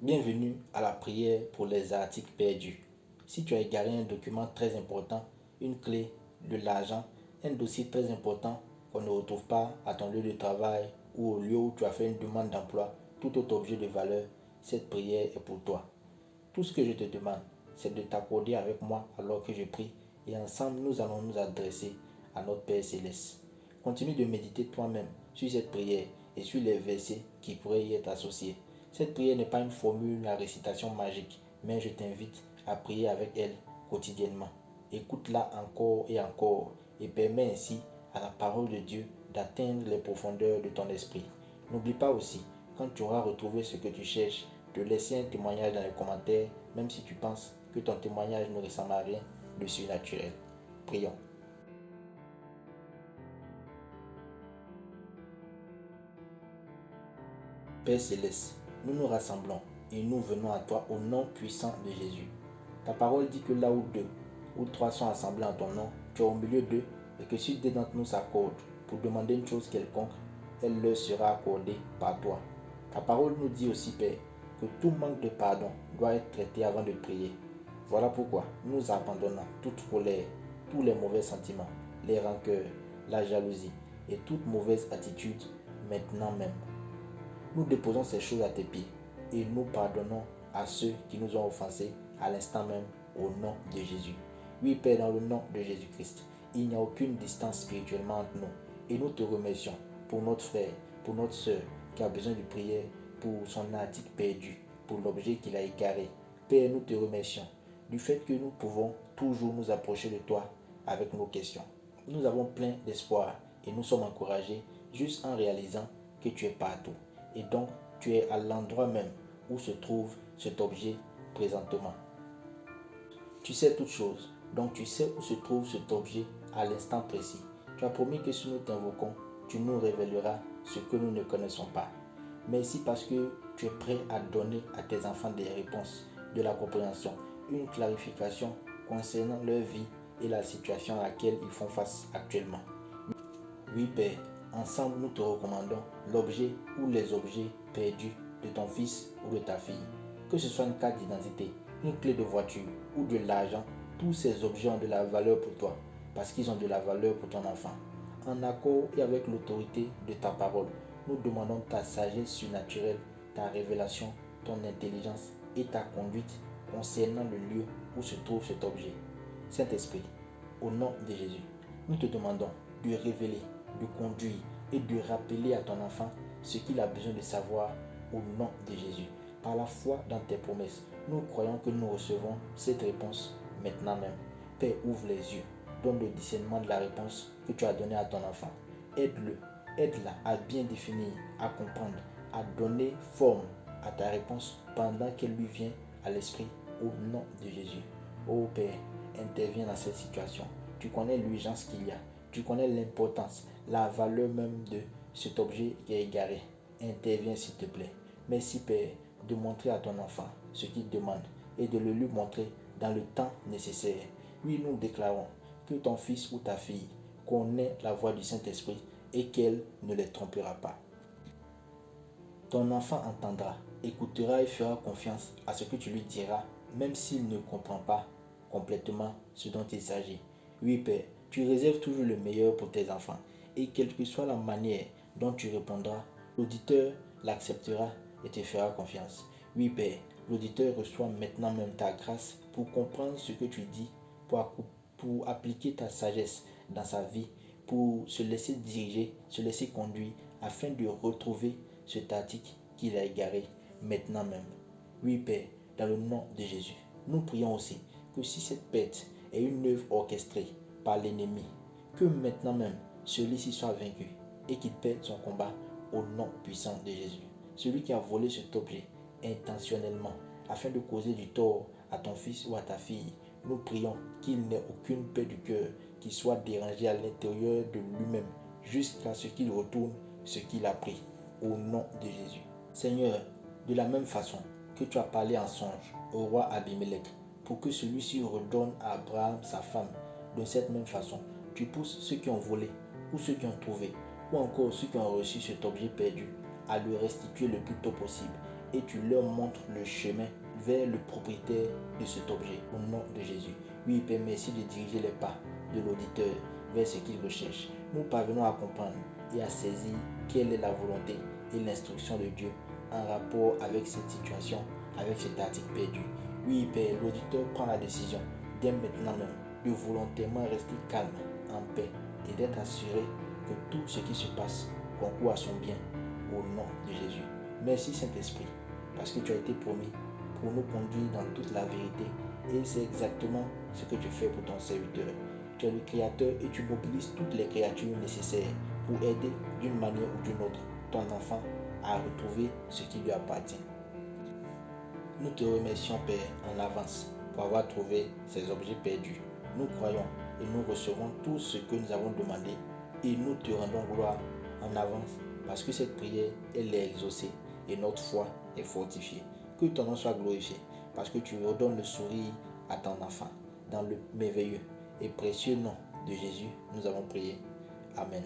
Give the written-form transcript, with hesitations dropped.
Bienvenue à la prière pour les articles perdus. Si tu as égaré un document très important, une clé, de l'argent, un dossier très important qu'on ne retrouve pas à ton lieu de travail ou au lieu où tu as fait une demande d'emploi, tout autre objet de valeur, cette prière est pour toi. Tout ce que je te demande, c'est de t'accorder avec moi alors que je prie et ensemble nous allons nous adresser à notre Père Céleste. Continue de méditer toi-même sur cette prière et sur les versets qui pourraient y être associés. Cette prière n'est pas une formule à récitation magique, mais je t'invite à prier avec elle quotidiennement. Écoute-la encore et permets ainsi à la parole de Dieu d'atteindre les profondeurs de ton esprit. N'oublie pas aussi, quand tu auras retrouvé ce que tu cherches, de laisser un témoignage dans les commentaires, même si tu penses que ton témoignage ne ressemble à rien de surnaturel. Prions. Père Céleste, nous nous rassemblons et nous venons à toi au nom puissant de Jésus. Ta parole dit que là où deux ou trois sont assemblés en ton nom, tu es au milieu d'eux et que si deux d'entre nous s'accordent pour demander une chose quelconque, elle leur sera accordée par toi. Ta parole nous dit aussi, Père, que tout manque de pardon doit être traité avant de prier. Voilà pourquoi nous abandonnons toute colère, tous les mauvais sentiments, les rancœurs, la jalousie et toute mauvaise attitude maintenant même. Nous déposons ces choses à tes pieds et nous pardonnons à ceux qui nous ont offensés à l'instant même au nom de Jésus. Oui, Père, dans le nom de Jésus-Christ, il n'y a aucune distance spirituellement entre nous et nous te remercions pour notre frère, pour notre soeur qui a besoin de prière pour son article perdu, pour l'objet qu'il a égaré. Père, nous te remercions du fait que nous pouvons toujours nous approcher de toi avec nos questions. Nous avons plein d'espoir et nous sommes encouragés juste en réalisant que tu es partout. Et donc, tu es à l'endroit même où se trouve cet objet présentement. Tu sais toutes choses, donc tu sais où se trouve cet objet à l'instant précis. Tu as promis que si nous t'invoquons, tu nous révéleras ce que nous ne connaissons pas. Merci parce que tu es prêt à donner à tes enfants des réponses, de la compréhension, une clarification concernant leur vie et la situation à laquelle ils font face actuellement. Oui, Père, ensemble nous te recommandons l'objet ou les objets perdus de ton fils ou de ta fille. Que ce soit une carte d'identité, une clé de voiture ou de l'argent, tous ces objets ont de la valeur pour toi parce qu'ils ont de la valeur pour ton enfant. En accord et avec l'autorité de ta parole, nous demandons ta sagesse surnaturelle, ta révélation, ton intelligence et ta conduite concernant le lieu où se trouve cet objet. Saint-Esprit, au nom de Jésus, nous te demandons de révéler, de conduire et de rappeler à ton enfant ce qu'il a besoin de savoir au nom de Jésus. Par la foi dans tes promesses, nous croyons que nous recevons cette réponse maintenant même. Père, ouvre les yeux, donne le discernement de la réponse que tu as donnée à ton enfant. Aide-le, aide-la à bien définir, à comprendre, à donner forme à ta réponse pendant qu'elle lui vient à l'esprit au nom de Jésus. Ô Père, interviens dans cette situation. Tu connais l'urgence qu'il y a. Tu connais l'importance, la valeur même de cet objet qui est égaré. Interviens s'il te plaît. Merci Père de montrer à ton enfant ce qu'il demande et de le lui montrer dans le temps nécessaire. Oui, nous déclarons que ton fils ou ta fille connaît la voix du Saint-Esprit et qu'elle ne les trompera pas. Ton enfant entendra, écoutera et fera confiance à ce que tu lui diras, même s'il ne comprend pas complètement ce dont il s'agit. Oui, Père, tu réserves toujours le meilleur pour tes enfants, et quelle que soit la manière dont tu répondras, l'auditeur l'acceptera et te fera confiance. Oui, Père, l'auditeur reçoit maintenant même ta grâce pour comprendre ce que tu dis, pour appliquer ta sagesse dans sa vie, pour se laisser diriger, se laisser conduire, afin de retrouver cet article qu'il a égaré maintenant même. Oui, Père, dans le nom de Jésus, nous prions aussi que si cette perte est une œuvre orchestrée par l'ennemi, que maintenant même celui-ci soit vaincu et qu'il perde son combat au nom puissant de Jésus. Celui qui a volé cet objet intentionnellement afin de causer du tort à ton fils ou à ta fille, nous prions qu'il n'ait aucune paix du cœur, qu'il soit dérangé à l'intérieur de lui-même jusqu'à ce qu'il retourne ce qu'il a pris au nom de Jésus. Seigneur, de la même façon que tu as parlé en songe au roi Abimelech pour que celui-ci redonne à Abraham sa femme, de cette même façon, tu pousses ceux qui ont volé ou ceux qui ont trouvé ou encore ceux qui ont reçu cet objet perdu à le restituer le plus tôt possible et tu leur montres le chemin vers le propriétaire de cet objet, au nom de Jésus. Oui, Père, merci de diriger les pas de l'auditeur vers ce qu'il recherche. Nous parvenons à comprendre et à saisir quelle est la volonté et l'instruction de Dieu en rapport avec cette situation, avec cet article perdu. Oui, Père, l'auditeur prend la décision dès maintenant même de volontairement rester calme, en paix et d'être assuré que tout ce qui se passe concourt à son bien au nom de Jésus. Merci Saint-Esprit, parce que tu as été promis pour nous conduire dans toute la vérité et c'est exactement ce que tu fais pour ton serviteur. Tu es le Créateur et tu mobilises toutes les créatures nécessaires pour aider d'une manière ou d'une autre ton enfant à retrouver ce qui lui appartient. Nous te remercions, Père, en avance pour avoir trouvé ces objets perdus. Nous croyons et nous recevons tout ce que nous avons demandé et nous te rendons gloire en avance parce que cette prière, elle est exaucée et notre foi est fortifiée. Que ton nom soit glorifié parce que tu redonnes le sourire à ton enfant. Dans le merveilleux et précieux nom de Jésus, nous avons prié. Amen.